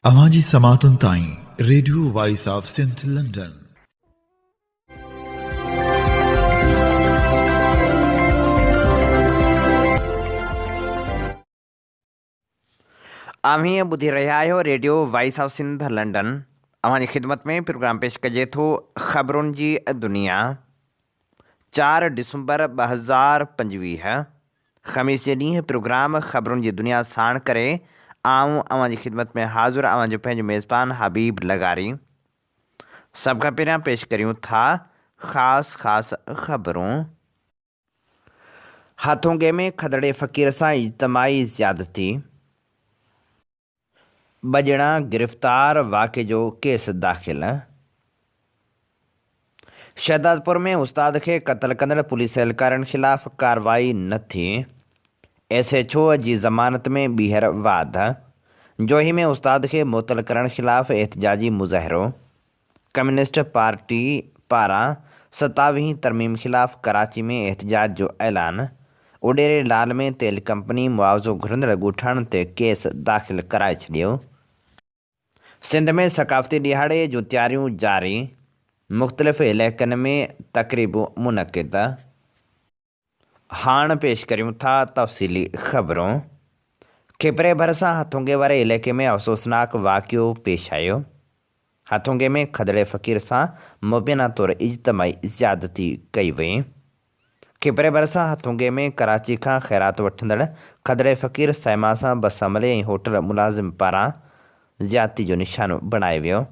अवांजी समातुन ताईं radio voice of Sindh London. आम्ही ॿुधी रहिया आहियो radio voice of Sindh London. अवांजी ख़िदमत में प्रोग्राम पेश कजे थो ख़बरुनि जी दुनिया। 4 डिसंबर 2025 ख़मीस जे ॾींहुं प्रोग्राम ख़बरुनि जी दुनिया साण करे आऊं अवांजी ख़िदमत में हाज़िर अवांजो पंहिंजो मेज़बान हबीब लगारी। सभ खां पहिरियां पेश करियूं था ख़ासि ख़बरूं। हाथोंगे में खदड़े फ़क़ीर सां इज्तमाही ज़्यादती, 2 ॼणा गिरफ़्तार, वाक़े जो केस दाख़िल। शहदादपुर में उस्ताद खे क़त्ल कंदड़ पुलिस एहलकारनि ख़िलाफ़ कार्रवाई न थी। SHO जी ज़मानत में ॿीहर वाध। जोही में उस्ताद खे मुअतल करण ख़िलाफ़ एहतजाजी मुज़ाहिरो। कम्युनिस्ट पार्टी पारां 27वीं तरमीम ख़िलाफ़ कराची में एहतजाज जो ऐलान। उडेरे लाल में तेल कंपनी मुआवज़ो घुरंदड़ ॻोठाणनि ते केस दाख़िल कराए छॾियो। सिंध में सक़ाफ़ती ॾिहाड़े जूं तयारियूं जारी। मुख़्तलिफ़ इलाइक़नि में तक़रीबूं मुनक़िद। हाणे पेश करियूं था तफ़सीली ख़बरूं। खिपरे भरिसां हथोंगे वारे इलाइक़े में अफ़सोसनाक वाक़ियो पेश आयो। हथोंगे में खदड़े फ़क़ीर सां मुबैना तौरु इज्तमाही ज़्यादती कई वई। खिपरे भरिसां हथोंगे में कराची खां ख़ैरात वठंदड़ खदड़े फ़क़ीर सैमा सां बस अमले ऐं होटल मुलाज़िम पारां ज़्यादती जो निशानो बणायो वियो।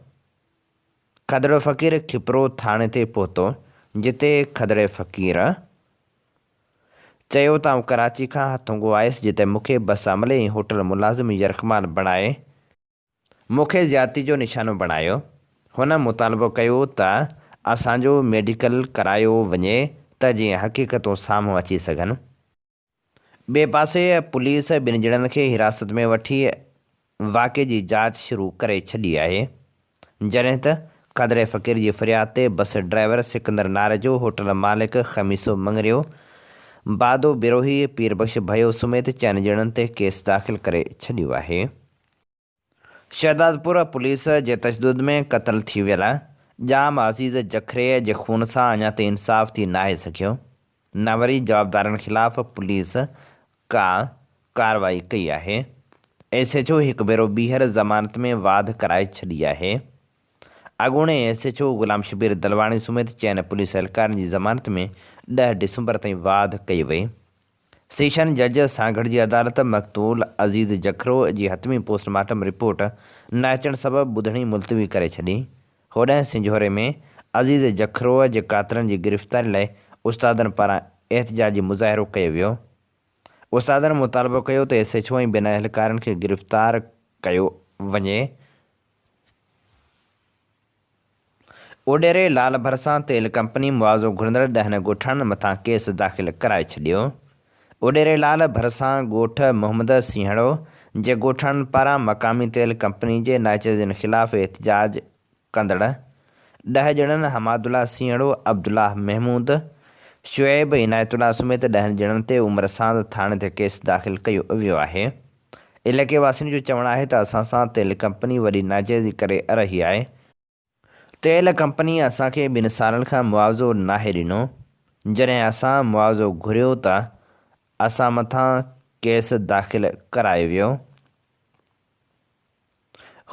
खदड़ो फ़क़ीर खिपरो थाणे ते पहुतो, जिते खदड़े फ़क़ीर चयो त आउं कराची खां हथोंगो आयुसि, जिते मूंखे बस अमले ऐं होटल मुलाज़िम यरकमाल बणाए मूंखे ज़्यादती जो निशानो बणायो। हुन मुतालबो कयो त असांजो मेडिकल करायो वञे त जीअं हक़ीक़तूं साम्हूं अची सघनि। ॿिए पासे पुलिस 2 ॼणनि खे हिरासत में वठी वाक़े जी जांच शुरू करे छॾी आहे, जॾहिं त खदड़े फ़क़ीर जी फ़रियाद ते बस ड्राइवर सिकंदर नारे जो होटल मालिक ख़मीसो मंगरियो बादो बिरोही पीरबख्श भयो समेत 4 ॼणनि ते केस दाख़िल करे छॾियो आहे। शहदादपुर पुलिस जे तशदुद में क़त्ल थी वियल जाम अज़ीज़ जखरे जे खून सां अञा ताईं इंसाफ़ थी नाहे सघियो। न वरी जवाबदारनि ख़िलाफ़ पुलिस का कार्रवाई कई आहे। SHO हिकु भेरो ॿीहर ज़मानत में वाध कराए छॾी आहे। अॻूणे SHO ग़ुलाम शबीर दलवाणी समेत 4 पुलिस एहलकारनि जी ज़मानत में 10 डिसंबर ताईं वाध कई वई। सेशन जज सागड़ जी अदालत मक़तूल अज़ीज़ जखरो जी हतमी पोस्टमार्टम रिपोर्ट न अचण सबबि ॿुधणी मुलतवी करे छॾी। होॾां सिंझोरे में अज़ीज़ जखरो जे कातिलनि जी गिरफ़्तारी लाइ उस्तादनि पारां एहतजाजी मुज़ाहिरो कयो वियो। उस्तादनि मुतालबो कयो त SHO ऐं ॿिनि एहलकारनि खे गिरफ़्तार कयो वञे। उडेरे लाल भरिसां तेल कंपनी मुआवज़ो घुरंदड़ 10 ॻोठाणनि मथां केस दाख़िल कराए छॾियो। उडेरे लाल भरिसां ॻोठ मोहम्मद सिंहड़ो जे ॻोठाणनि पारां मक़ामी तेल कंपनी जे नाइचरनि ख़िलाफ़ एहतजाज कंदड़ 10 ॼणनि हमादुल्ला सिंहड़ो, अब्दुल्लाह महमूद, शुएब इनायतुल्ला समेत 10 ॼणनि ते उमिरसांद थाणे ते केस दाख़िल कयो वियो आहे। इलाइक़े वासियुनि जो चवणु आहे त असां सां तेल कंपनी वॾी नाजाइज़ी करे रही आहे। तेल कंपनी असांखे 2 सालनि खां मुआवज़ो नाहे ॾिनो। जॾहिं असां मुआवज़ो घुरियो त असां मथां केस दाख़िल करायो वियो।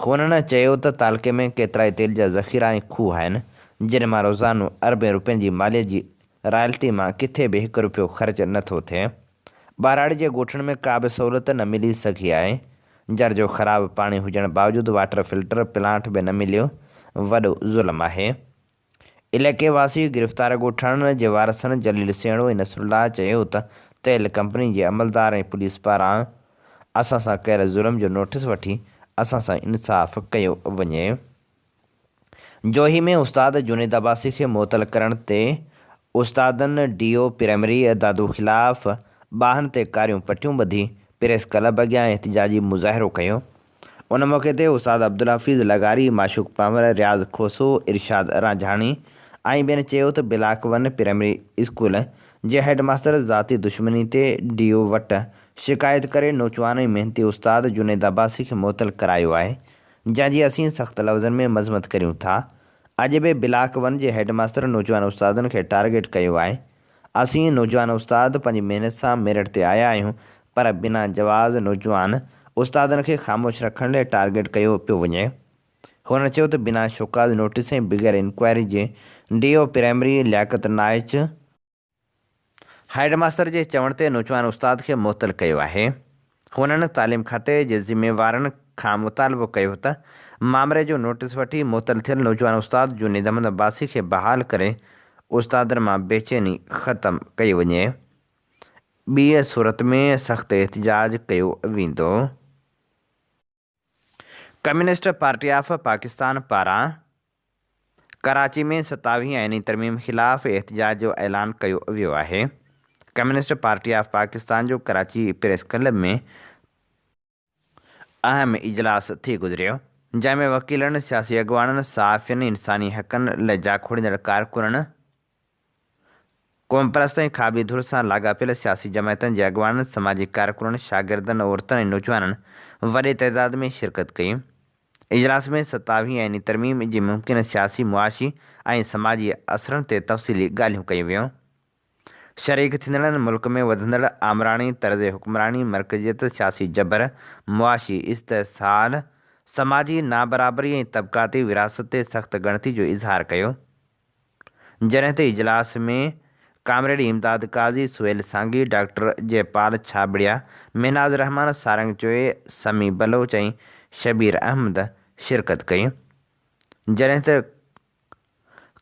हुननि चयो त तालके में केतिरा ई तेल जा ज़ख़ीरा ऐं खूह आहिनि, जिन मां रोज़ानो अरबें रुपयनि जी मालियत जी रॉयल्टी मां किथे बि 1 रुपयो ख़र्च नथो थिए। ॿाराड़ी जे ॻोठनि में का बि सहूलियत न मिली सघी आहे। जर जो ख़राबु पाणी हुजण बावजूदि वाटर फिल्टर प्लांट बि न मिलियो, वॾो ज़ुल्म आहे। इलाइक़े वासी गिरफ़्तार ॻोठाणनि जे वारसनि जलील सेणो ऐं नसरुल्लाह चयो त तेल कंपनी जे अमलदार ऐं पुलिस पारां असां सां कयल ज़ुल्म जो नोटिस वठी असां सां इंसाफ़ कयो वञे। जोही में उस्ताद जुनेद अब्बासी खे मुअतल करण ते उस्तादनि DO प्राइमरी दादू ख़िलाफ़ बाहन ते कारियूं पटियूं ॿधी प्रेस क्लब अॻियां एहतजाजी मुज़ाहिरो कयो। उन मौक़े ते उस्ताद अब्दुल हफ़ीज़ लगारी, माशूक पांवर, रियाज़ खोसो, इरशाद रांझाणी ऐं ॿियनि चयो त ब्लॉक 1 प्राइमरी स्कूल जे हेडमास्टर ज़ाती दुश्मनी ते DO वटि शिकायत करे नौजवान ऐं मेहनती उस्ताद जुनेद अब्बासी खे मुअतल करायो आहे। जंहिंजी असीं सख़्तु लफ़्ज़नि में मज़मत करियूं था। अॼु बि ब्लॉक 1 जे हेडमास्टर नौजवान उस्तादनि खे टारगेट कयो आहे। असीं नौजवान उस्ताद पंहिंजी महिनत सां मेरिट ते आया आहियूं, पर बिना जवाज़ नौजवान उस्तादनि खे ख़ामोश रखण लाइ टारगेट कयो पियो वञे। हुन चयो त बिना शोकाज़ नोटिस ऐं बग़ैर इंक्वायरी जे DO primary Liaquat Naich headmaster जे चवण ते नौजवान उस्ताद खे मुअतल कयो आहे। हुननि तालीम खाते जे ज़िम्मेवारनि खां मुतालबो कयो त मामले जो नोटिस वठी मुअतल थियल नौजवान उस्ताद जुनीद अहमद अब्बासी खे बहाल करे उस्तादनि मां बेचैनी ख़तमु कई वञे। ॿी सूरत में सख़्तु एहतिजाज कयो वेंदो। कम्युनिस्ट पार्टी ऑफ पाकिस्तान पारां कराची में 27 आइनी तरमीम ख़िलाफ़ एहतिजाज जो ऐलान कयो वियो आहे। कम्युनिस्ट पार्टी ऑफ पाकिस्तान जो कराची प्रेस क्लब में अहम इजलास थी गुज़रियो, जंहिंमें वकीलनि, सियासी अॻुवाननि, सहाफ़ियुनि, इंसानी हक़नि लाइ जाखोड़ींदड़ कारकुननि, क़ौम परस्त ऐं खाबी धुर सां लाॻापियल सियासी जमायतनि जे अॻुवाननि, समाजी कारकुननि, शागिर्दनि, औरतुनि ऐं नौजवाननि वॾे तइदाद में शिरकत कई। इजलास में 27 आइनी तरमीम जी मुमकिन सियासी, मुआशी ऐं समाजी असरनि ते तफ़सीली ॻाल्हियूं कयूं वियूं। शरीक थींदड़नि मुल्क में वधंदड़ आमराणी तर्ज़ हुक्मरानी, मरकज़ियत, सियासी जबर, मुआशी इस्तिसाल, समाजी नाबराबरी ऐं तबक़ाती विरासत ते सख़्तु ॻणती जो इज़हार कयो। जॾहिं ते इजलास में कामरेड इमदाद काज़ी, सुहेल सांगी, डॉक्टर जयपाल छाबड़िया, महनाज रहमान सारंगचोए, समी बलोच ऐं शबीर अहमद शिरकत कई। जॾहिं त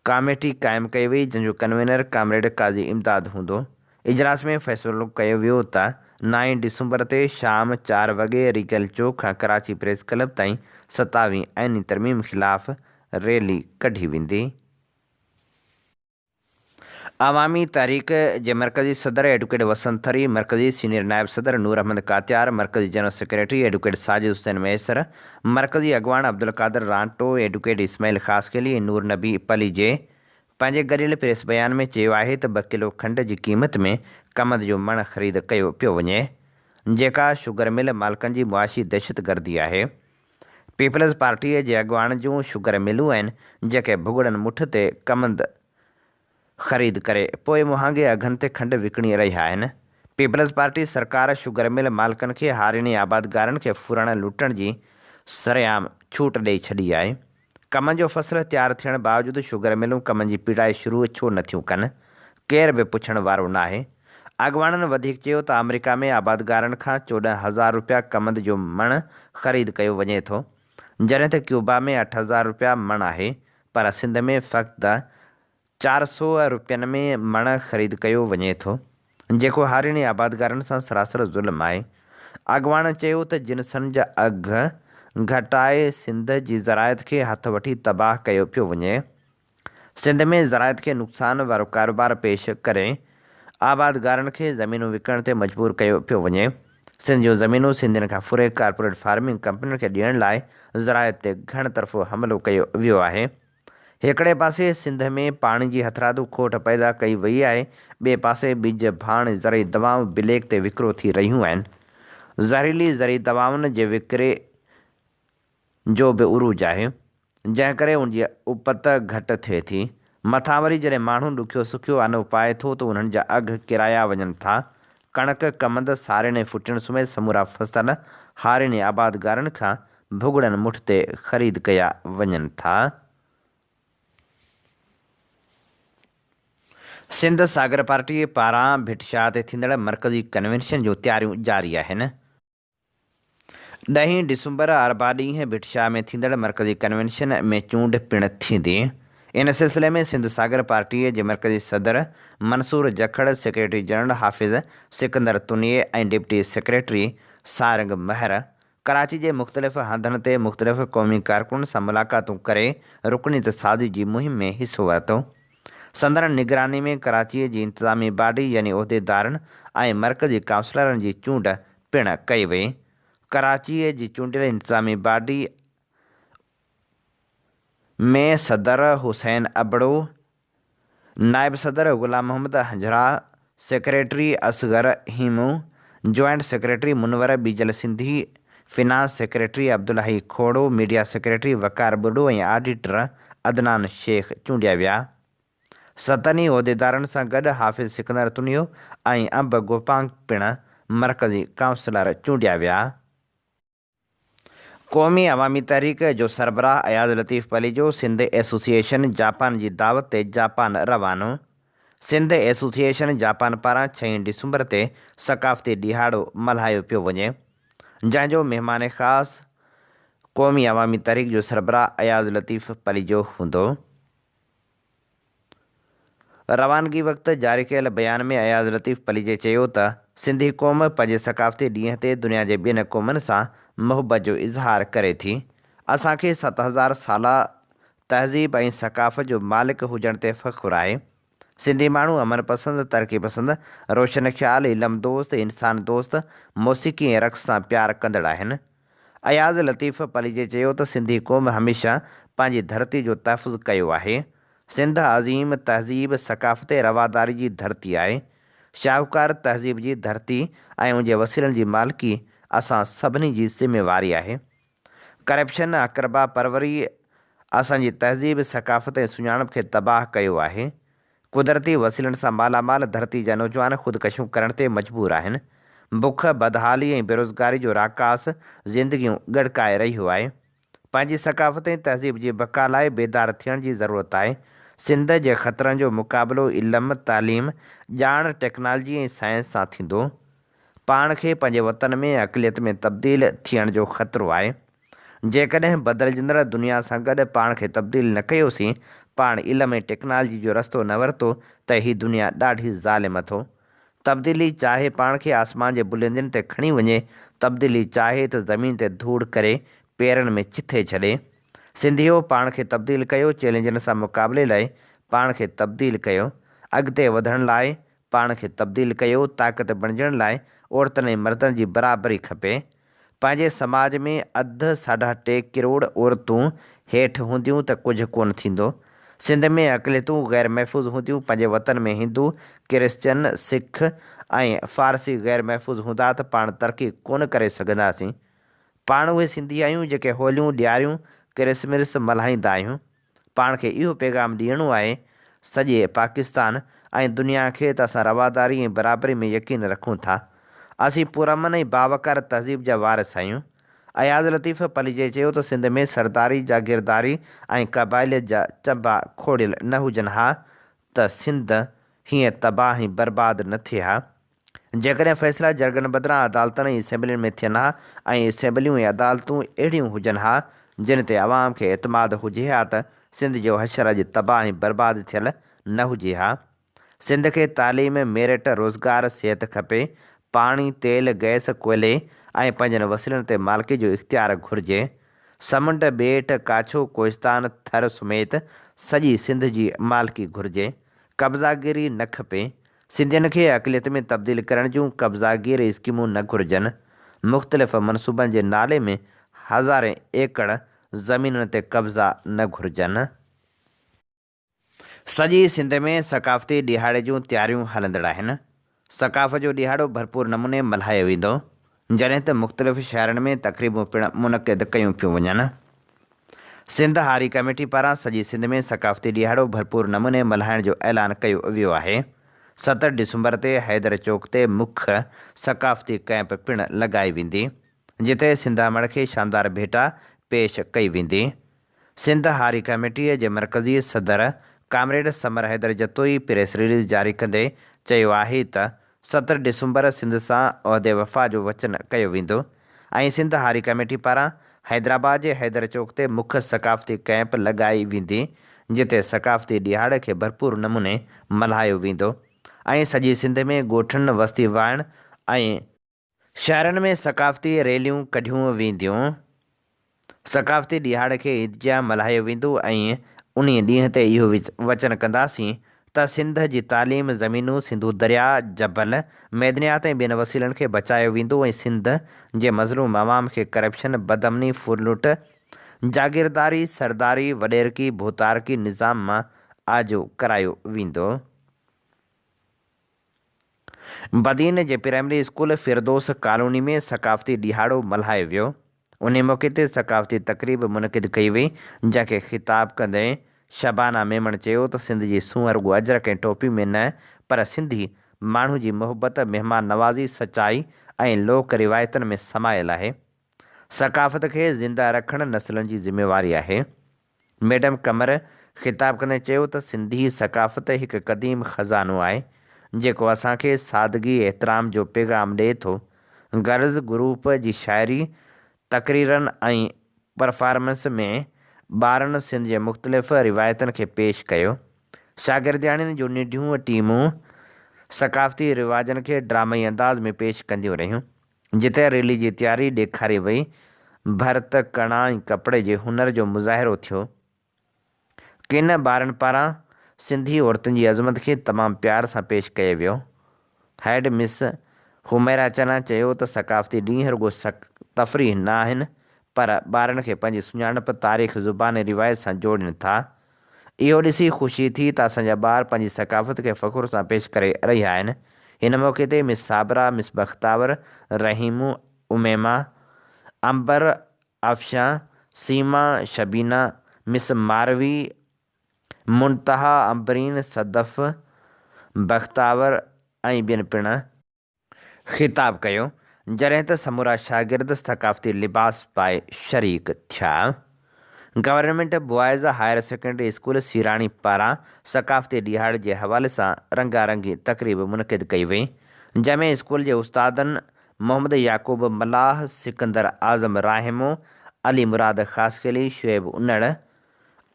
कमेटी क़ाइमु कई वई, जंहिंजो कन्वीनर कामरेड काज़ी इमदाद हूंदो। इजलास में फ़ैसिलो कयो वियो त 9 डिसंबर ते शाम 4 वॻे रीगल चौक खां कराची प्रेस क्लब ताईं 27 आइनी तरमीम ख़िलाफ़ रैली कढी वेंदी। अवामी तहरीक जे मरकज़ी सदर एडवोकेट वसंत थरी, मरकज़ी सीनियर नायब सदर नूर अहमद कात्यार, मरकज़ी general secretary advocate Sajid Hussain Maisar, मरकज़ी अॻुवान अब्दुल कादिर रांटो, एडवोकेट इस्माइल ख़ासकेली ऐं नूर नबी पली जे पंहिंजे गॾियल प्रेस बयान में चयो आहे त 2 किलो खंड जी क़ीमत में कमंद जो मण ख़रीद कयो पियो वञे, जेका शुगर मिल मालिकनि जी मुआशी दहशतगर्दी आहे। पीपल्स पार्टीअ जे अॻुवान जूं शुगर मिलूं आहिनि, जेके भुॻड़नि मुठ ते कमंद ख़रीद करे पोइ मुहांगे अघनि ते खंडु विकिणी रहिया आहिनि। पीपल्स पार्टी सरकार शुगर मिल मालिकनि खे हारिनी आबादगारनि खे फुरण लुटण जी सरेआम छूट ॾेई छॾी आहे। कमनि जो फ़सुलु तयारु थियण बावजूदि शुगर मिलूं कमनि जी पीड़ाई शुरू छो नथियूं कनि, केर बि पुछण वारो नाहे। अॻुवाननि वधीक चयो त अमेरिका में आबादगारनि खां 14,000 रुपया कमंद जो मण ख़रीद कयो वञे थो, जॾहिं त क्यूबा में 8,000 रुपया मण आहे, पर सिंध में फ़क़्ति 400 रुपयनि में मण ख़रीद कयो वञे थो, जेको हारिनी आबादगारनि सां सरासर ज़ुल्म आहे। अॻुवान चयो त जिन्सनि जा अघ घटाए सिंध जी ज़रायत खे हथ वठी तबाह कयो पियो वञे। सिंध में ज़रायत खे नुक़सान वारो कारोबार पेश करे आबादगारनि खे ज़मीनूं विकिणण ते मजबूर कयो पियो वञे। सिंध जूं ज़मीनूं सिंधियुनि खां फुरे कारपोरेट फार्मिंग कंपनियुनि खे ॾियण लाइ ज़रायत ते घण तरफ़ो हमिलो कयो वियो आहे। हिकिड़े पासे सिंध में पाणी जी हथरादू खोट पैदा कई वई आहे, ॿिए पासे ॿिज भाण ज़रई दवाऊं ब्लैक ते विकिरो थी रहियूं आहिनि। ज़हरीली ज़रई दवाउनि जे विकिरे जो बि उरूज आहे, जंहिं करे उनजी उपत घटि थिए थी। मथां वरी जॾहिं माण्हू ॾुखियो सुखियो अन पाए थो त उन्हनि जा अघ किराया वञनि था। कणक, कमंद, सारिन ऐं फुटियुनि समेत समूरा फसल हारिनी आबादगारनि खां भुॻड़नि मुठ ते ख़रीद कया वञनि था। सिंध सागर पार्टी पारां भिटशाह ते थींदड़ मरकज़ी कन्वेंशन जूं तयारियूं जारी आहिनि। 10 डिसंबर आरबा ॾींहुं भिटशाह में थींदड़ मरकज़ी कन्वेंशन में चूंड पिणु थींदी। इन सिलसिले में सिंध सागर पार्टीअ जे मरकज़ी सदर मंसूर जखड़, सेक्रेटरी जनरल हाफ़िज़ सिकंदर तुनिए ऐं डिप्टी सेक्रेटरी सारंग महर कराची जे मुख़्तलिफ़ हंधनि ते मुख़्तलिफ़ क़ौमी कारकुननि सां मुलाक़ातूं करे रुकनीत साज़ी जी मुहिम में हिसो वरितो। संदन निगरानी में कराचीअ जी इंतिज़ामी बॉडी यानी उहिदेदारनि ऐं मरकज़ी काउंसलरनि जी चूंड पिणु कई वई। कराचीअ जी चूंडियल इंतिज़ामी बॉडी में सदर हुसैन अबड़ो, नायब सदर Ghulam Mohammad Hanjra, secretary Asghar Heemu, joint secretary Munawar Bijal Sindhi, finance secretary Abdullahi Khoro, media secretary Waqar Budho ऐं ऑडिटर अदनान शेख चूंडिया विया। 7 उहिदेदारनि सां गॾु हाफ़िज़ सिकंदर तुनियो ऐं अंब गोपांग पिणु मरकज़ी काउंसलर चूंडिया विया। क़ौमी अवामी तहरीक जो सरबराह अयाज़ लतीफ़ पलीजो सिंध एसोसिएशन जापान जी दावत ते जापान रवानो। सिंध एसोसिएशन जापान पारां 6 डिसंबर ते सक़ाफ़ती ॾिहाड़ो मल्हायो पियो वञे, जंहिंजो महिमान ख़ासि क़ौमी अवामी तहरीक जो सरबराह अयाज़ लतीफ़ पलीजो हूंदो। रवानगी वक़्तु जारी कयल बयान में अयाज़ लतीफ़ पलीजे चयो त सिंधी क़ौम पंहिंजे सक़ाफ़ती ॾींहं ते दुनिया जे ॿियनि क़ौमुनि सां मुहबत जो इज़हार करे थी। असांखे 7000 साला तहज़ीब ऐं सक़ाफ़त जो मालिक हुजण ते फ़ख़्रु आहे। सिंधी माण्हू अमन पसंदि, तरक़ी पसंदि, रोशन ख़्याल, इल्म दोस्त, इंसान दोस्त, मौसीक़ी ऐं रक़्स सां प्यार कंदड़ आहिनि। अयाज़ लतीफ़ पलीजे चयो त सिंधी क़ौम हमेशह पंहिंजी धरती जो तहफ़्फ़ुज़ कयो आहे। सिंध अज़ीम तहज़ीब, सक़ाफ़त ऐं रवादारी जी धरती आहे। शाहूकार तहज़ीब जी धरती ऐं उनजे वसीलनि जी मालिकी असां सभिनी जी ज़िम्मेवारी आहे। करप्शन, अक़रबा परवरी असांजी तहज़ीब, सक़ाफ़त ऐं सुञाणप खे तबाह कयो आहे। कुदरती वसीलनि सां मालामाल धरती जा नौजवान ख़ुदकशियूं करण ते मजबूर आहिनि। बुख, बदहाली ऐं बेरोज़गारी जो राकास ज़िंदगियूं ॻड़काए रहियो आहे। पंहिंजी सक़ाफ़त ऐं तहज़ीब जी बका लाइ बेदार थियण जी ज़रूरत आहे। सिंध जे ख़तरनि जो मुक़ाबिलो इल्म, तालीम, ॼाण, टेक्नोलॉजी ऐं साइंस सां थींदो। पाण खे पंहिंजे वतन में अक़लियत में तब्दील थियण जो ख़तरो आहे। जेकॾहिं बदिलजंदड़ दुनिया सां गॾु पाण खे तब्दील न कयोसीं, पाण इल्म ऐं टेक्नोलॉजी जो रस्तो न वरितो त हीअ दुनिया ॾाढी ज़ालिम थो। तब्दीली चाहे पाण खे आसमान जे बुलंदियुनि ते खणी वञे, तब्दीली चाहे त ज़मीन ते धूड़ करे पेरनि में चिथे छॾे। सिंधियो पाण खे तब्दील कयो, चैलेंजनि सां मुक़ाबले लाइ पाण खे तब्दील कयो, अॻिते वधण लाइ पाण खे तब्दील कयो। ताक़त बणिजण लाइ औरतुनि ऐं मर्दनि जी बराबरी खपे। पंहिंजे समाज में 2.5 करोड़ औरतूं हेठि हूंदियूं त कुझु कोन थींदो। सिंध में अक़लियतूं ग़ैर महफ़ूज़ हूंदियूं, पंहिंजे वतन में हिंदू, क्रिश्चन, सिख ऐं फ़ारसी ग़ैर महफ़ूज़ हूंदा त पाण तरक़ी कोन करे सघंदासीं। पाण उहे सिंधी आहियूं जेके होलियूं, ॾियारियूं, क्रिसमस मल्हाईंदा आहियूं। पाण खे इहो पैगाम ॾियणो आहे सॼे पाकिस्तान ऐं दुनिया खे त असां रवादारी ऐं बराबरी में यकीन रखूं था। असीं पुरअमन ऐं बावकार तहज़ीब जा वारिस आहियूं। अयाज़ लतीफ़ पलीजे चयो त सिंध में सरदारी, जागीरदारी ऐं क़बाइलियत जा चंबा खोड़ियल न हुजनि हा त सिंध हीअं तबाह ऐं बर्बाद न थिए हा। जेकॾहिं फ़ैसिला जरगनि बदिरां अदालतनि ऐं असेंबलियुनि में थियनि हा ऐं असेंबलियूं ऐं अदालतूं अहिड़ियूं हुजनि हा जिन ते आवाम खे एतमाद हुजे हा त सिंध जो हशर अॼु तबाह ऐं बर्बाद थियल न हुजे हा। सिंध खे तालीम, मेरिट, रोज़गार, सिहत खपे। पाणी, तेल, गैस, कोयले ऐं पंहिंजनि वसीलनि ते मालिकी जो इख़्तियार घुरिजे। समुंड, ॿेट, काछो, कोहिस्तान, थर समेत सॼी सिंध जी मालिकी घुरिजे। कब्ज़ागिरी न खपे। सिंधियुनि खे अक़लियत में तब्दील करण जूं कब्ज़ागिरी स्कीमूं न घुरिजनि। मुख़्तलिफ़ मनसूबनि जे नाले में हज़ारे एकड़ ज़मीनुनि ते कब्ज़ा न घुरिजनि। सॼी सिंध में सक़ाफ़ती ॾिहाड़े जूं तयारियूं हलंदड़ आहिनि। सक़ाफ़त जो ॾिहाड़ो भरपूर नमूने मल्हायो वेंदो, जॾहिं त मुख़्तलिफ़ शहरनि में तक़रीबूं पिणु मुनक़िद कयूं पियूं वञनि। सिंध हारी कमेटी पारां सॼी सिंध में सक़ाफ़ती ॾिहाड़ो भरपूर नमूने मल्हाइण जो ऐलान कयो वियो आहे। 7 डिसंबर ते हैदर चौक ते मुख्य सक़ाफ़ती कैंप पिणु लॻाई वेंदी, जिते सिंध अमण खे शानदार भेटा पेश कई वेंदी। सिंध हारी कमेटीअ जे मरकज़ी सदर comrade Samar Haider Jatoi press release जारी कंदे चयो आहे त 7 डिसंबर सिंध सां उहिदे वफ़ा जो वचन कयो वेंदो ऐं सिंध हारी कमेटी पारां हैदराबाद जे हैदर चौक ते मुख्य सक़ाफ़ती कैंप लॻाई वेंदी, जिते सक़ाफ़ती ॾिहाड़ खे भरपूर नमूने मल्हायो वेंदो ऐं सॼी सिंध में ॻोठनि, वस्ती वाइण ऐं शहरनि में सक़ाफ़ती रैलियूं कढियूं वेंदियूं। सक़ाफ़ती ॾिहाड़ खे ईदगाह मल्हायो वेंदो ऐं उन ॾींहं ते इहो वचन कंदासीं त सिंध जी तालीम, ज़मीनूं, सिंधू दरिया, जबल, मैदनियात ऐं ॿियनि वसीलनि खे बचायो वेंदो ऐं सिंध जे मज़लूम अवाम खे करप्शन, बदअमनी, फुरलुट, जागीरदारी, सरदारी, वॾेरकी, भूतारकी निज़ाम मां आजो करायो वेंदो। बदीन जे प्राइमरी स्कूल फिरदोस कॉलोनी में सकाफ़ती ॾिहाड़ो मल्हायो वियो। उन मौक़े ते सकाफ़ती तक़रीब मुनक़िद कई वई, जंहिंखे ख़िताब कंदे शबाना मेमण चयो त सिंध जी सूंहं रुॻो अजरक ऐं टोपी में न, पर सिंधी माण्हू जी मुहबत, महिमान नवाज़ी, सचाई ऐं लोक रिवायतुनि में समायल आहे। सकाफ़त खे ज़िंदा रखणु नस्लनि जी ज़िमेवारी आहे। मैडम कमर ख़िताब कंदे चयो त सिंधी सकाफ़त हिकु क़दीम ख़ज़ानो आहे जेको असांखे सादगी एहतराम जो पैगाम ॾिए थो। गर्ज़ ग्रुप जी शाइरी, तक़रीरनि ऐं परफॉर्मेंस में ॿारनि सिंध जे मुख़्तलिफ़ रिवायतुनि खे पेश कयो। शागिर्दियाणियुनि जूं निढियूं टीमूं सकाफ़ती रिवाजनि खे ड्रामई अंदाज़ में पेश कंदियूं रहियूं, जिते रैली जी तयारी ॾेखारी वई। भर्त कणाई कपिड़े जे हुनर जो मुज़ाहिरो थियो। किन ॿारनि पारां सिंधी औरतुनि जी अज़मत खे तमामु प्यार सां पेश कयो वियो। हेड मिस हुमैरा चना चयो त सकाफ़ती ॾींहं रुॻो तफ़रीह न आहिनि, पर ॿारनि खे पंहिंजी सुञाणप, तारीख़, ज़ुबान ऐं रिवायत सां जोड़नि था। इहो ॾिसी ख़ुशी थी त असांजा ॿार पंहिंजी सकाफ़त खे फ़ख़ुर सां पेश करे रहिया आहिनि। हिन मौक़े ते मिस साबरा, मिस बख़्तावर, रहीमू, उमेमा, अंबर, अफ़शा, सीमा, शबीना, मिस मारवी, मुंतहा, अंबरीन, सदफ़, बख़्तावर ऐं ॿियनि पिणु ख़िताब कयो, जॾहिं त समूरा शागिर्द सकाफ़ती लिबास पाए शरीक थिया। Government boys higher secondary school Sirani पारां सकाफ़ती ॾिहाड़े जे हवाले सां रंगारंगी तक़रीब मुनक़िद कई वई, जंहिंमें स्कूल जे उस्तादनि मोहम्मद याक़ूब मलाह, सिकंदर आज़म राहिमो, अली मुराद ख़ासकली, शुएब उन्नड़,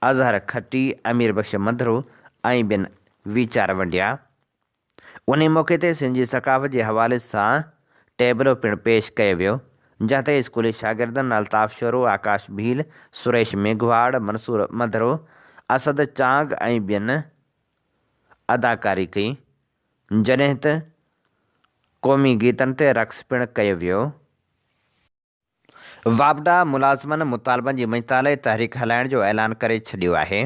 अज़हर खट्टी, अमीर बख़्श मंधरो ऐं ॿियनि वीचार वंडिया। उन मौक़े ते सिंधी सकाफ़त जे हवाले सां टेबलो पिणु पेश कयो वियो, जंहिं ते स्कूली शागिर्दनि अल्ताफ़ शोरो, आकाश भील, सुरेश मेघवाड़, मंसूर मंधरो, असद चांग ऐं ॿियनि अदाकारी कई, जॾहिं त क़ौमी गीतनि ते रक़्स पिणु कयो वियो। वापडा मुलाज़िमनि मुतालबनि जी मञताले तहरीक हलाइण जो ऐलान करे छॾियो आहे।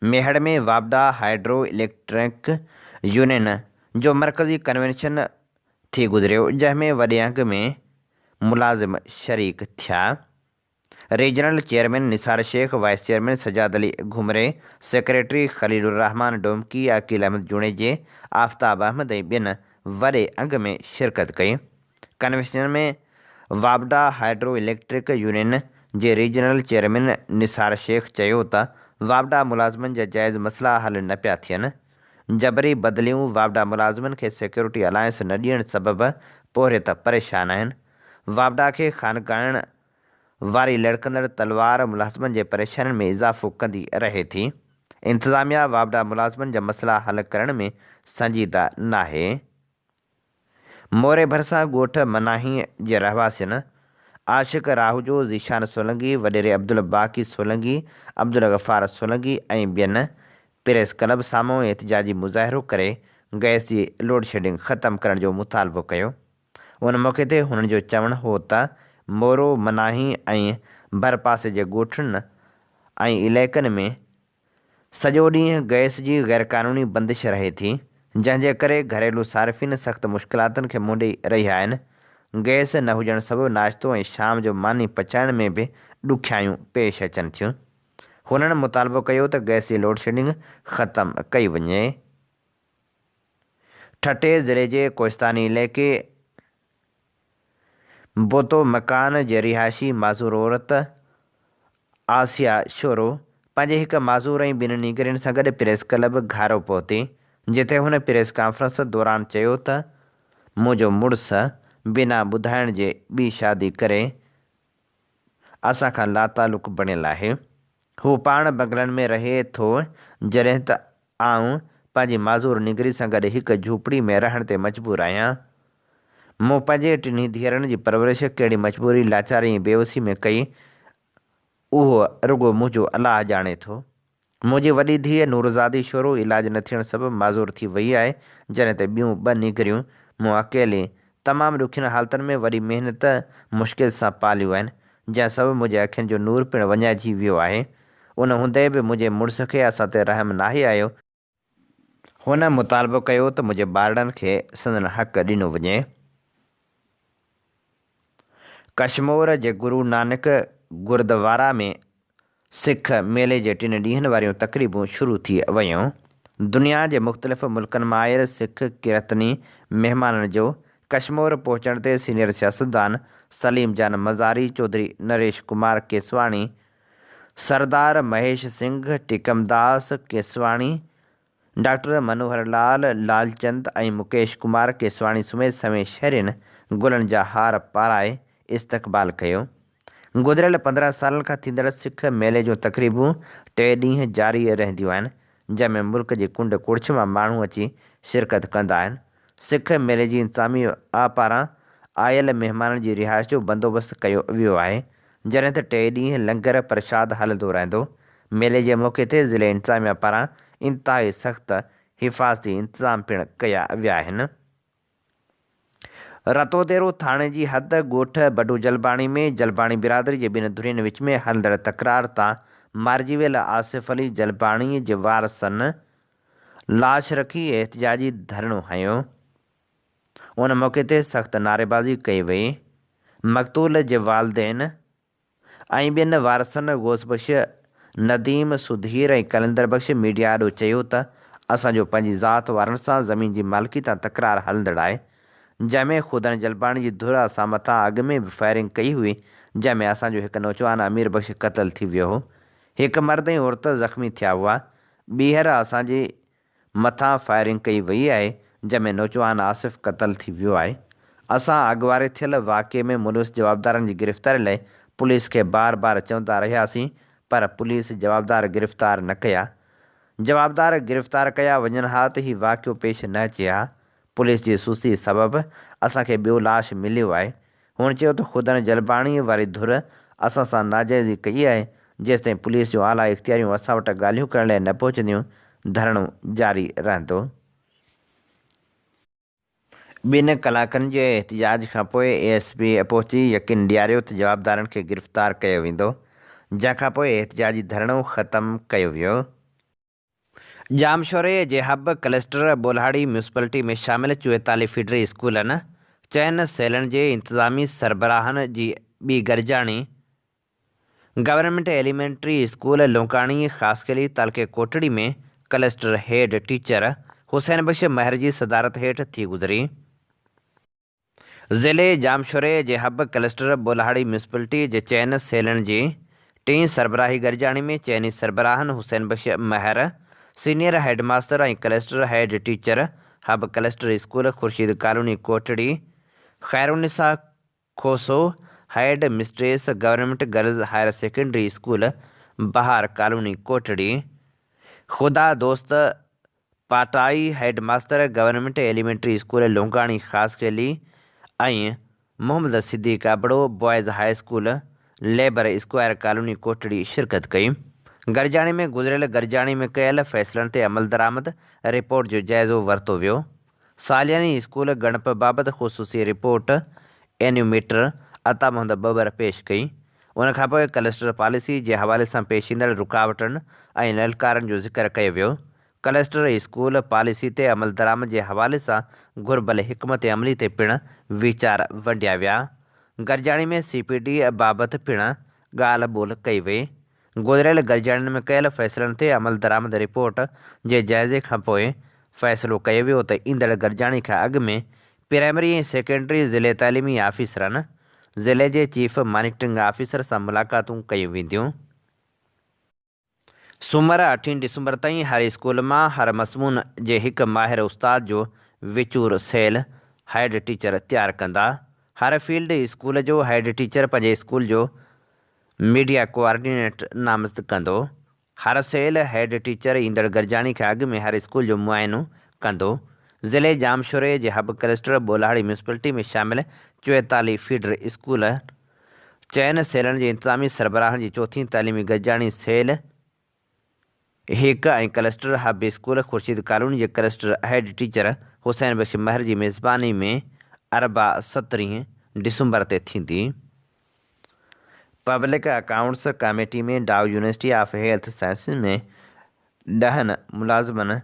मेहड़ में वापडा हाइड्रो इलेक्ट्रिक यूनियन जो मरकज़ी कन्वेंशन थी गुज़रियो, जंहिंमें वॾे अंग में मुलाज़िम शरीक थिया। Regional chairman Nisar Shaikh, vice chairman Sajjad Ali घुमरे, सेक्रेटरी खलीलुर रहमान डोमकी, अकील अहमद जुणेजे, आफ़ताब अहमद ऐं ॿियनि वॾे अंग में शिरकत कई। कन्वेंशन में वापडा हाइड्रो इलेक्ट्रिक यूनियन जे रीजनल चेयरमैन निसार शेख चयो त वापडा मुलाज़िमनि जा जाइज़ मसइला हल न पिया थियनि। जबरी बदिलियूं वापडा मुलाज़िमनि खे सिक्योरिटी अलायंस न ॾियण सबबि पोरियत परेशान आहिनि। वापडा खे ख़ानगाहण वारी लड़कंदड़ तलवार मुलाज़िमनि जे परेशानियुनि में इज़ाफ़ो कंदी रहे थी। इंतिज़ामिया वापडा मुलाज़िमनि जा मसइला हल करण में संजीदा नाहे। मोरे भरिसां ॻोठ मनाही जे रहवासियुनि आशिक़ राहूजो, ज़ीशान सोलंकी, वॾेरे अब्दुल बाक़ी सोलंकी, अब्दुल गफ़ार सोलंकी ऐं ॿियनि प्रेस क्लब साम्हूं एहतिजाजी मुज़ाहिरो करे गैस जी लोड शेडिंग ख़तमु करण जो मुतालबो कयो। उन मौक़े ते हुननि जो चवणु हो त मोरो, मनाही ऐं भरपासे जे ॻोठनि ऐं इलाइक़नि में सॼो ॾींहुं गैस जी ग़ैरक़ानूनी बंदिश रहे थी, जंहिंजे करे घरेलू सार्फ़िन सख़्तु मुश्किलातुनि खे मुंडी रहिया आहिनि। गैस न हुजण सबबि नाश्तो ऐं शाम जो मानी पचाइण में बि ॾुखियायूं पेश अचनि थियूं। हुननि मुतालबो कयो त गैस जी लोड शेडिंग ख़तमु कई वञे। ठटे ज़िले जे कोहिस्तानी इलाइक़े बोतो मकान जे रिहायशी माज़ूर औरत आसिया शोरो पंहिंजे हिकु माज़ूर ऐं ॿिनि नीगरियुनि सां गॾु प्रेस क्लब घारो पहुती, जिते हुन प्रेस कॉन्फ्रेंस दौरान चयो त मुंहिंजो मुड़ुसु बिना ॿुधाइण जे ॿी शादी करे असां खां लातालुक़ बणियल आहे। हू पाण बंगलनि में रहे थो, जॾहिं त आऊं पंहिंजी माज़ूर निगरी सां गॾु हिकु झूपड़ी में रहण ते मजबूर आहियां। मूं पंहिंजे टिनी धीअरनि जी परवरिश कहिड़ी मजबूरी, लाचारी ऐं बेवसी में कई, उहो रुॻो मुंहिंजो अलाह ॼाणे थो। मुंहिंजी वॾी धीअ नूरज़ादी शोरो इलाज न थियण सबबि माज़ूर थी वई आहे, जॾहिं त ॿियूं ॿ निगरियूं मूं अकेले तमामु ॾुखियुनि हालतुनि में वॾी महिनत मुश्किल सां पालियूं आहिनि, जंहिं सबबि मुंहिंजे अखियुनि जो नूर पिणु वञाइजी वियो आहे। उन हूंदे बि मुंहिंजे मुड़ुस खे असां ते रहम नाहे आयो। हुन मुतालबो कयो त मुंहिंजे ॿारनि खे संदन हक़ ॾिनो वञे। कश्मीर जे गुरु नानक गुरुद्वारा में सिख मेले जे 3 ॾींहंनि वारियूं तक़रीबूं शुरू थी वियूं। दुनिया जे मुख़्तलिफ़ मुल्कनि मां आयल सिख कीर्तनी महिमाननि जो कश्मीर पहुचण ते सीनियर सियासतदान सलीम जान मज़ारी, चौधरी नरेश कुमार केसवाणी, सरदार महेश सिंह, टिकमदास केसवाणी, डॉक्टर मनोहर लाल लालचंद ऐं मुकेश कुमार केसवाणी समेत शहरियुनि गुलनि जा हार पाराए इस्तक़बाल कयो। गुज़िरियल 15 सालनि खां थींदड़ सिख मेले जूं तक़रीबूं 3 ॾींहं जारी रहंदियूं आहिनि, जंहिंमें मुल्क जे कुंड कुड़िछ मां माण्हू अची शिरकत कंदा आहिनि। सिख मेले जी इंतिज़ामिया पारां आयल महिमाननि जी रिहाइश जो बंदोबस्तु कयो वियो आहे, जॾहिं त 3 ॾींहं लंगर प्रसाद हलंदो रहंदो। मेले जे मौक़े ते ज़िले इंतिज़ामिया पारां इंतिहाई सख़्त हिफ़ाज़ती इंतिज़ाम पिणु कया विया आहिनि। रतोदेरो थाणे जी हद ॻोठ बडू जलबाणी में जलबाणी बिरादरी जे 2 धुरियुनि विच में हलंदड़ तकरार तां मारिजी वियल आसिफ़ अली जलबाणी जे वारसनि लाश रखी एहतिजाजी धरणो हंयो। उन मौक़े ते सख़्त नारेबाज़ी कई वई। मक़तूल जे वालिदैन ऐं ॿियनि वारसनि गौसबख़्श नदीम सुधीर ऐं कलंदर बख़्श मीडिया ॾो चयो त असांजो पंहिंजी ज़ात वारनि सां ज़मीन जी मालिकी तां तकरार हलंदड़ आहे, जंहिंमें खुदन जलबाणी जी धुर असां मथां अॻु में बि फायरिंग कई हुई, जंहिंमें असांजो हिकु नौजवान अमीर बख़्श क़तल थी वियो हो। हिकु मर्द ऐं औरत ज़ख़्मी थिया हुआ। ॿीहर असांजे मथां फायरिंग कई वई आहे, जंहिंमें नौजवान आसिफ़ क़तल थी वियो आहे। असां अॻुवारे थियल वाक़े में मुलविस जवाबदारनि जी गिरफ़्तारी लाइ पुलिस खे बार बार चवंदा रहियासीं, पर पुलिस जवाबदार गिरफ़्तार न कया। जवाबदार गिरफ़्तार कया वञनि हा त हीउ वाक़ियो पेश न अचे हा। पुलिस जी सुस्ती सबबि असांखे ॿियो लाश मिलियो आहे। हुन चयो त खुदन जलबाणीअ वारी धुर असां सां नाजाइज़ी कई आहे। जेसिताईं पुलिस जूं आला इख़्तियारियूं असां वटि ॻाल्हियूं करण लाइ न पहुचंदियूं, धरणो जारी रहंदो। 2 कलाकनि जे एहतिजाज खां पोइ ASP पहुची यकीन ॾियारियो त जवाबदारनि खे गिरफ़्तार कयो वेंदो, जंहिंखां पोइ एहतिजाजी धरणो ख़तमु कयो वियो। जामशोरे जे हब क्लस्टर बोल्हाड़ी म्यूनिसिपलिटी में शामिल 44 फीडरी स्कूलनि चइनि सेलनि जे इंतिज़ामी सरबराहनि जी ॿी गरजाणी गवर्नमेंट एलिमेंट्री स्कूल लोकाणी ख़ासकली तालके कोटड़ी में cluster head teacher Hussain Bakhsh Mahar जी सदारत हेठि थी गुज़री। ज़िले जामशोरे जे हब क्लस्टर बोल्हाड़ी म्यूनिसिपलिटी जे चइनि सेलनि जी 3 सरबराही गरजाणी में चइनी सरबराहनि हुसैन बख्श महर, सीनियर हेडमास्टर ऐं cluster head teacher hub cluster school Khurshid colony Kotri, Khairunnisa Khoso head mistress government girls higher secondary school Bahar colony Kotri, Khuda Dost Patai headmaster government elementary school Longani Khaskheli ऐं Mohammad Siddique Abro boys high school labour square colony Kotri शिरकत कई। गरजाणी में गुज़िरियल गरजाणी में कयल फ़ैसिलनि ते अमल दरामद रिपोर्ट जो जाइज़ो वरितो वियो। सालियानी स्कूल गणप बाबति ख़ुसूसी रिपोर्ट एन्यूमेटर अता मोहम्मद बबर पेश कई। उनखां पोइ क्लस्टर पॉलिसी जे हवाले सां पेश ईंदड़ रुकावटुनि ऐं ललकारनि जो ज़िक्र कयो वियो। क्लस्टर स्कूल पॉलिसी ते अमल दरामद जे हवाले सां घुर्बल हिकमत अमली ते पिणु वीचार वंडिया विया। गरजाणी में CPD बाबति पिणु ॻाल्हि ॿोल कई वई। गुज़िरियल गरजाणियुनि में कयल फ़ैसिलनि ते अमल दरामद रिपोर्ट जे जाइज़े खां पोइ फ़ैसिलो कयो वियो त ईंदड़ गरजाणी खां अॻु में प्राइमरी ऐं सेकेंडरी ज़िले तइलीमी आफ़ीसरनि ज़िले जे चीफ मॉनिटरिंग ऑफिसर सां मुलाक़ातूं कयूं वेंदियूं। सूमर 8 डिसंबर ताईं हर स्कूल मां हर मज़मून जे हिकु माहिर उस्ताद जो विचूर सेल हेड टीचर तयारु कंदा। हर फील्ड स्कूल जो हेड टीचर पंहिंजे स्कूल जो मीडिया कोऑर्डिनेटर नामज़द कंदो। हर सेल हेड टीचर ईंदड़ गरजाणी खां अॻु में हर स्कूल जो मुआइनो कंदो। ज़िले जामशोरे जे हब क्लस्टर बोल्हाड़ी म्यूनिसिपलिटी में शामिल 44 फीडर स्कूल चइनि सेलनि जे इंतिज़ामी सरबराहनि जी 4थी तइलीमी गरजाणी सेल 1 ऐं cluster hub school Khurshid colony जे cluster head teacher Hussain Bakhsh Mahar जी मेज़बानी में अरबा 17 डिसंबर ते थींदी। पब्लिक अकाउंट्स कमेटी में डाउ यूनिवर्सिटी ऑफ हेल्थ साइंसिस में 10 मुलाज़िमनि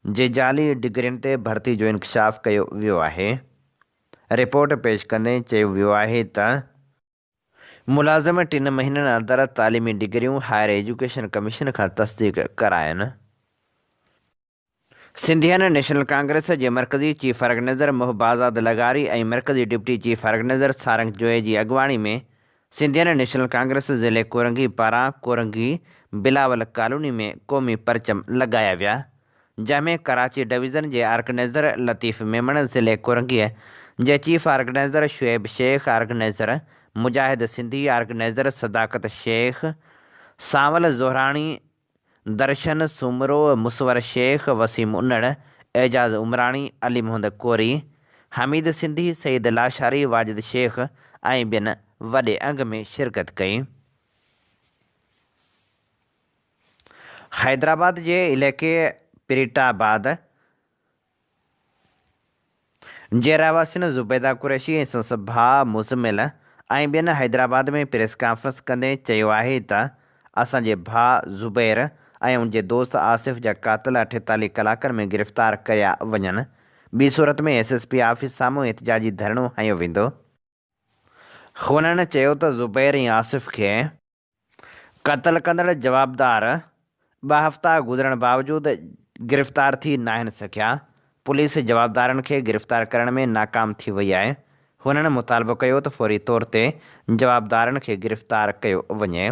जे जाली डिग्रियुनि ते भर्ती जो इंकशाफ कयो वियो आहे। रिपोर्ट पेश कंदे चयो वियो आहे त मुलाज़िम 3 महीननि अंदरि तालीमी डिग्रियूं हायर एजुकेशन कमीशन खां तस्दीक कराइनि। सिंधियन नेशनल कांग्रेस जे मरकज़ी चीफ ऑर्गेनाइज़र मोहबाज़ आज़ाद लगारी ऐं मरकज़ी डिप्टी चीफ ऑर्गेनाइज़र सारंग जोए जी अॻुवाणी में सिंधियन नेशनल कांग्रेस ज़िले कोरंगी पारां कोरंगी बिलावल कॉलोनी में क़ौमी परचम लॻाया विया, जंहिंमें कराची डिवीज़न जे ऑर्गेनाइज़र लतीफ़ मेमण, ज़िले कोरंगीअ जे chief organiser Shoaib Shaikh, organiser Mujahid Sindhi, organiser Sadaqat Shaikh, Sanwal Zohrani, Darshan Soomro, Musawar Shaikh, Waseem Unnar, Ejaz Umrani, Ali Mohammad Kori, Hameed Sindhi, Saeed Lashari, Wajid Shaikh ऐं ॿियनि वॾे अंग में शिरकत कई। हैदराबाद जे इलाइक़े पिरीटाबाद जे रहवासियुनि ज़ुबैदा कुरैशी ऐं संस भाउ मुज़मिल ऐं ॿियनि हैदराबाद में प्रेस कॉन्फ्रेंस कंदे चयो आहे त असांजे भाउ ज़ुबैर ऐं उनजे दोस्त आसिफ़ जा क़ातिल 48 कलाकनि में गिरफ़्तार कया वञनि। ॿी सूरत में SSP ऑफिस साम्हूं एहतिजाजी धरणो हंयो वेंदो। हुननि चयो त ज़ुबैर ऐं आसिफ़ खे क़त्ल कंदड़ जवाबदार 2 हफ़्ता गुज़रण बावजूदि गिरफ़्तार थी नाहिनि सघिया। पुलिस जवाबदारनि खे गिरफ़्तार करण में नाकाम थी वई आहे। हुननि मुतालबो कयो त फ़ौरी तौर ते जवाबदारनि खे गिरफ़्तार कयो वञे।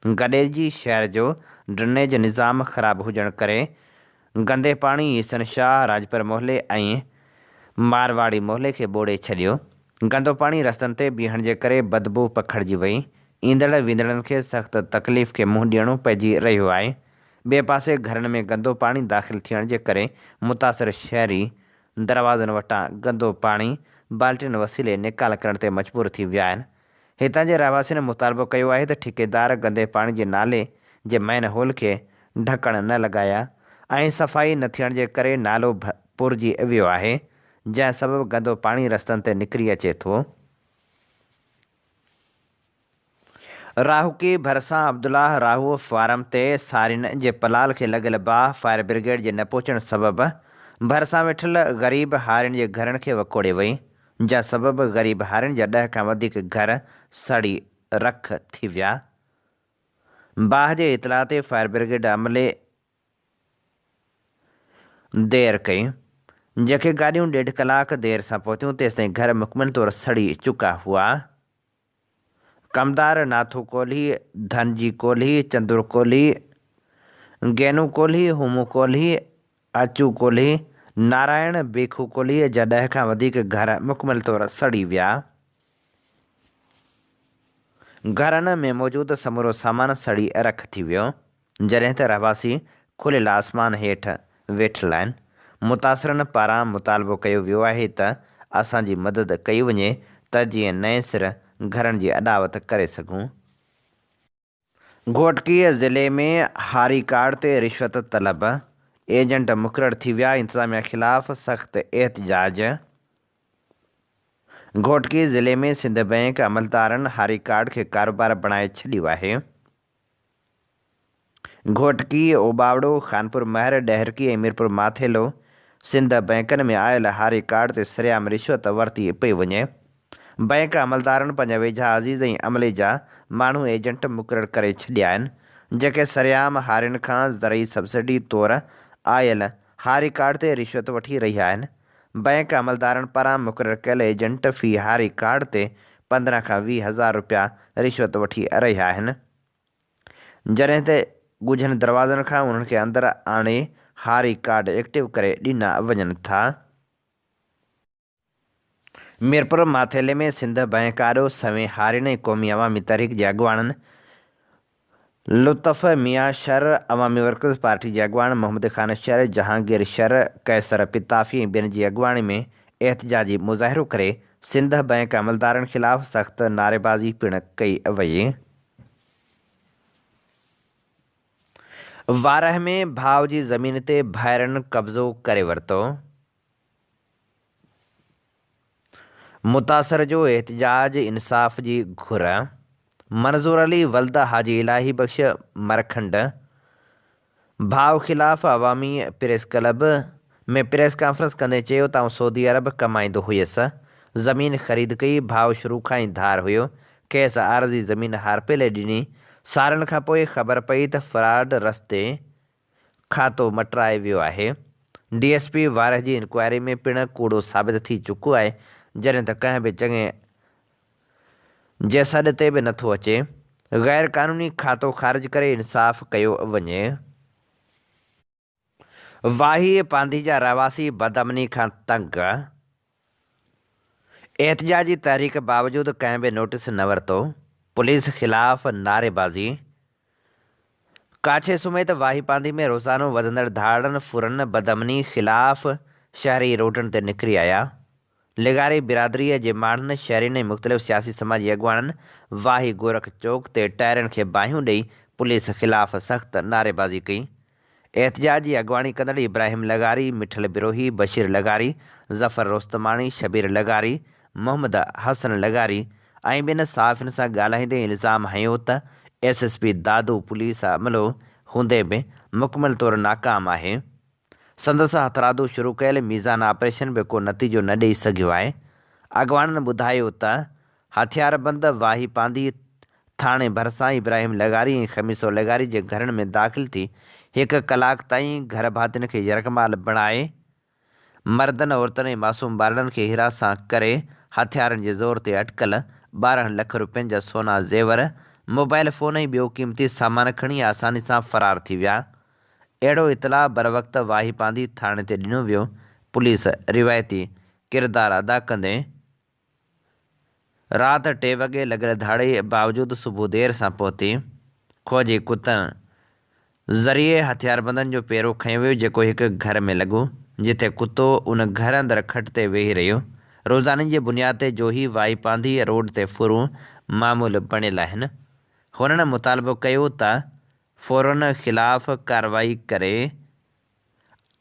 गॾिजी शहर जो ड्रेनेज निज़ाम ख़राबु हुजण करे गंदे पाणी ईसन शाह, राजपर मोहल्ले ऐं मारवाड़ी मोहल्ले खे ॿोड़े छॾियो। गंदो पाणी रस्तनि ते बीहण जे करे बदबू पखिड़िजी वई। ईंदड़ वेंदड़नि खे सख़्तु तकलीफ़ खे मुंहुं ॾियणो पइजी रहियो आहे। ॿिए पासे घरनि में गंदो पाणी दाख़िल थियण जे करे मुतासिर शहरी दरवाज़नि वटां गंदो पाणी बाल्टियुनि वसीले निकाल करण ते मजबूर थी विया आहिनि। हितां जे रहवासियुनि मुतालबो कयो आहे त ठेकेदार गंदे पाणी जे नाले जे मैन होल खे ढकण न लॻाया ऐं सफ़ाई न थियण जे करे नालो पुरिजी वियो आहे, जंहिं सबबु गंदो पाणी रस्तनि ते निकिरी अचे थो। राहुकी भरिसां अब्दुल्लाह राहू फार्म ते सारिन जे पलाल खे लॻियल बाहि फायर ब्रिगेड जे न पहुचण सबबु भरिसां वेठल ग़रीब हारियुनि जे घरनि खे वकोड़े वई, जंहिं सबबु ग़रीब हारियुनि जा 10 खां वधीक घर सड़ी रख थी विया। बाहि जे इतला ते फायर ब्रिगेड अमले देर कई, जेके गाॾियूं 1.5 कलाक देर सां पहुतियूं, तेसिताईं घर मुकमल तौर सड़ी चुका हुआ। कमदार नाथू कोल्ही, धनजी कोल्ही, चंदुर कोल्ही, गैनू कोल्ही, हुमू कोल्ही, अचू कोल्ही, नारायण बेखू कोल्हीअ जा 10 खां वधीक घर मुकमल तौर सड़ी विया। घरनि में मौजूदु समूरो सामान सड़ी रख थी वियो, जॾहिं त रहवासी खुलियल आसमान हेठि वेठल आहिनि। मुतासिरनि पारां मुतालबो कयो वियो आहे त असांजी मदद कई वञे त जीअं नए सिर घरनि जी अॾावत करे सघूं। घोटकीअ ज़िले में हारी कार्ड ते रिश्वत तलब एजेंट मुक़ररु थी विया, इंतिज़ामिया ख़िलाफ़ सख़्तु एहतिजाज। घोटकी ज़िले में सिंध बैंक अमलदारनि हारी कार्ड खे कारोबार बणाए छॾियो आहे। घोटकी, ओबावड़ो, खानपुर महर, डहरकी ऐं मीरपुर माथेलो सिंध बैंकनि में आयल हारी कार्ड ते सरेआम रिश्वत वरिती पई वञे। बैंक अमलदारनि पंहिंजा वेझा अज़ीज़ ऐं अमले जा माण्हू एजेंट मुक़ररु करे छॾिया आहिनि, जेके सरेआम हारियुनि खां ज़रई सब्सिडी तौरु आयल हारी कार्ड ते रिश्वत वठी रहिया आहिनि। बैंक अमलदारनि पारां मुक़ररु कयल एजेंट फ़ी हारी कार्ड ते 15 खां 20 हज़ार रुपया रिश्वत वठी रहिया आहिनि, जॾहिं त ॻुझनि दरवाज़नि खां उन्हनि खे अंदरि आणे हारी कार्ड एक्टिव करे ॾिना वञनि था। मीरपुर माथेले में सिंध बैंक आॾो सवें हारियुनि ऐं क़ौमी अवामी तहरीक जे अॻुवाणनि लुत्फ़ मियां शर, अवामी वर्कर्स पार्टी जे अॻुवान मोहम्मद ख़ान शर, जहांगीर शर, कैसर पिताफ़ी ऐं ॿियनि जी अॻुवाणी में एहतिजाजी मुज़ाहिरो करे सिंध बैंक अमलदारनि ख़िलाफ़ सख़्तु नारेबाज़ी पिणु कई वई। वारह में भाउ जी ज़मीन ते भाइरनि कब्ज़ो करे वरितो। मुतासिर जो एहतिजाज इंसाफ़ जी घुर। मंज़ूर अली वल्द हाजी इलाही बख़्श मरखंड भाव ख़िलाफ़ अवामी प्रेस क्लब में प्रेस कॉन्फ्रेंस कंदे चयो त सऊदी अरब कमाईंदो हुयसि, ज़मीन ख़रीद कई, भाव शुरू खां ई धार हुयो, खेसि आरज़ी ज़मीन हारपेले ॾिनी। सालनि खां पोइ ख़बर पई त फ्रॉड रस्ते खातो मटाए वियो आहे। DSP वारह जी इंक्वायरी में पिणु कूड़ो साबित थी चुको आहे, जॾहिं त कंहिं बि चङे जे सॾ ते बि नथो अचे। गैर क़ानूनी खातो ख़ारिज करे इंसाफ़ कयो वञे। वाही पांधी जा रहवासी बदअमनी खां तंग, एहतजाजी तहरीक बावजूदि कंहिं बि नोटिस न वरितो, पुलिस ख़िलाफ़ नारेबाज़ी। काछे समेत वाही पांधी में रोज़ानो वधंदड़ धाड़नि फुरनि बदअमनी ख़िलाफ़ शहरी रोडनि ते निकिरी आया। लिगारी बिरादरीअ जे माण्हुनि, शहरीनि ऐं मुख़्तलिफ़ सियासी समाजी अॻुवाननि वाही गोरख चौक ते टायरनि खे बाहियूं ॾेई पुलिस ख़िलाफ़ सख़्त नारेबाज़ी कई। एहतजाज जी अॻुवाणी कंदड़ इब्राहिम लगारी, मिठल बिरोही, बशीर लगारी, ज़फ़र रोस्तमाणी, शबीर लगारी, मोहम्मद हसन लगारी ऐं ॿिनि सहाफ़ियुनि सां ॻाल्हाईंदे इल्ज़ाम हयो त SSP दादू पुलिस अमलो हूंदे बि मुकमल तौरु नाकाम आहे। संदसि हथरादू शुरू कयल मीज़ान ऑपरेशन बि को नतीजो न ॾेई सघियो आहे। अॻुवाननि ॿुधायो त हथियारबंद वाही पांधी थाणे भरिसां इब्राहिम लगारी ऐं ख़मीसो लगारी जे घरनि में दाख़िल थी 1 कलाक ताईं घर भातियुनि खे यरगमाल बणाए मर्दनि, औरतुनि ऐं मासूम ॿारनि खे हिरासत करे हथियारनि जे ज़ोर ते अटकल 12 लख रुपयनि जा सोना ज़ेवर, मोबाइल फ़ोन ऐं ॿियो क़ीमती सामान खणी आसानी सां फ़रार थी विया। अहिड़ो इतलाउ बर वक़्ति वाही पांधी थाणे ते ॾिनो वियो। पुलिस रिवायती किरदारु अदा कंदे राति 3 वॻे लॻल धाड़े बावजूदि सुबुह देर सां पहुती। खोजी कुतनि ज़रिए हथियारबंदनि जो पेरो खंयो वियो, जेको हिकु घर में लॻो, जिथे कुतो उन घर अंदरि खट ते वेही रहियो। रोज़ाने जी बुनियाद ते जोही वाही पांधी रोड ते फुरूं मामूल बणियल आहिनि। हुननि मुतालबो कयो त फ़ौरन ख़िलाफ़ कार्रवाई करे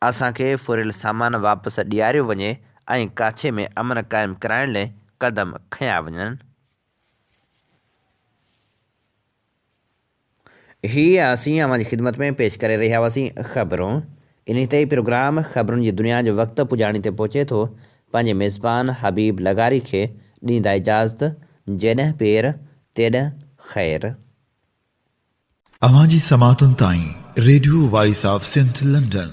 असांखे फुरियल सामान वापसि ॾियारियो वञे ऐं काछे में अमन क़ाइमु कराइण लाइ क़दम खंया वञनि। हीअ असीं अवां जी ख़िदमत में पेश करे रहिया हुआसीं ख़बरूं। इन ते प्रोग्राम ख़बरुनि जी दुनिया जो वक़्तु पुॼाणी ते पहुचे थो। पंहिंजे मेज़बान हबीब लगारी खे ॾींदा इजाज़त। जॾहिं पेर तेॾहिं ख़ैर। अवां जी समातुनि ताईं radio voice of Sindh London